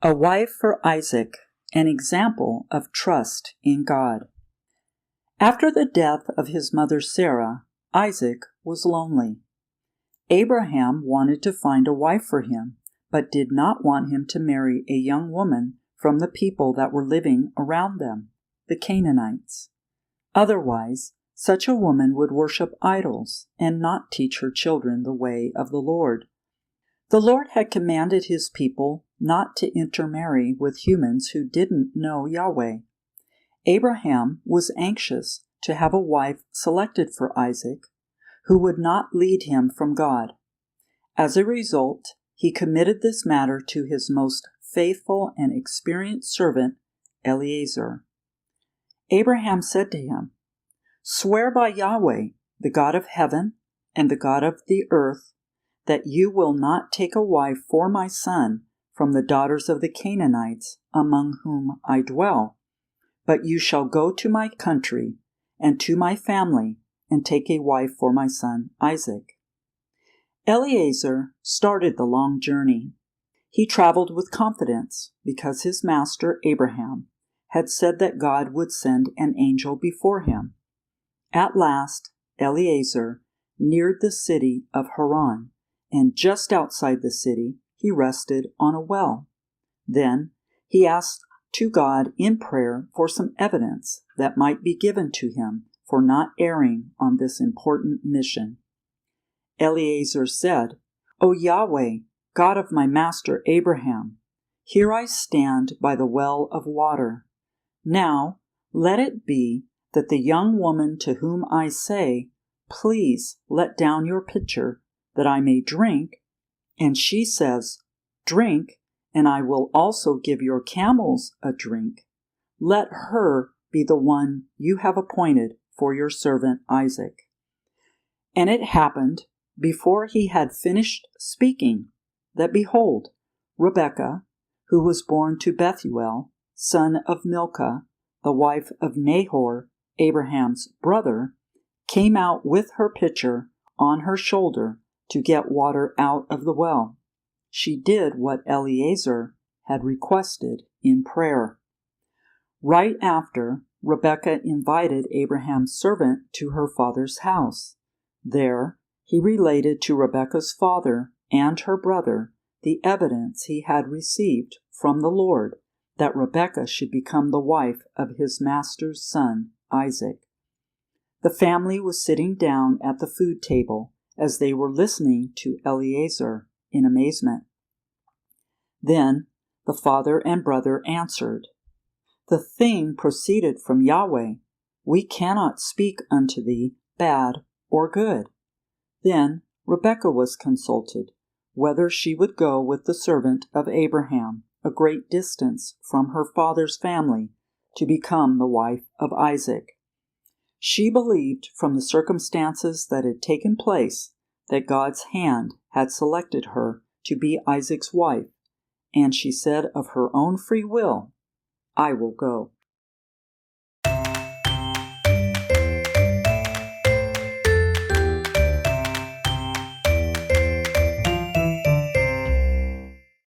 A wife for Isaac, an example of trust in God. After the death of his mother Sarah, Isaac was lonely. Abraham wanted to find a wife for him, but did not want him to marry a young woman from the people that were living around them, the Canaanites. Otherwise, such a woman would worship idols and not teach her children the way of the Lord. The Lord had commanded his people not to intermarry with humans who didn't know Yahweh. Abraham was anxious to have a wife selected for Isaac who would not lead him from God. As a result, he committed this matter to his most faithful and experienced servant, Eliezer. Abraham said to him, "Swear by Yahweh, the God of heaven and the God of the earth, that you will not take a wife for my son from the daughters of the Canaanites among whom I dwell, but you shall go to my country and to my family and take a wife for my son Isaac." Eliezer started the long journey. He traveled with confidence because his master Abraham had said that God would send an angel before him. At last, Eliezer neared the city of Haran, and just outside the city he rested on a well. Then he asked to God in prayer for some evidence that might be given to him for not erring on this important mission. Eliezer said, "O Yahweh, God of my master Abraham, here I stand by the well of water. Now let it be that the young woman to whom I say, 'Please let down your pitcher that I may drink,' and she says, 'Drink, and I will also give your camels a drink,' let her be the one you have appointed for your servant Isaac." And it happened, before he had finished speaking, that behold, Rebekah, who was born to Bethuel, son of Milcah, the wife of Nahor, Abraham's brother, came out with her pitcher on her shoulder to get water out of the well. She did what Eliezer had requested in prayer. Right after, Rebekah invited Abraham's servant to her father's house. There, he related to Rebekah's father and her brother the evidence he had received from the Lord that Rebekah should become the wife of his master's son, Isaac. The family was sitting down at the food table as they were listening to Eliezer in amazement. Then the father and brother answered, "The thing proceeded from Yahweh. We cannot speak unto thee bad or good." Then Rebekah was consulted, whether she would go with the servant of Abraham, a great distance from her father's family, to become the wife of Isaac. She believed from the circumstances that had taken place that God's hand had selected her to be Isaac's wife, and she said of her own free will, "I will go."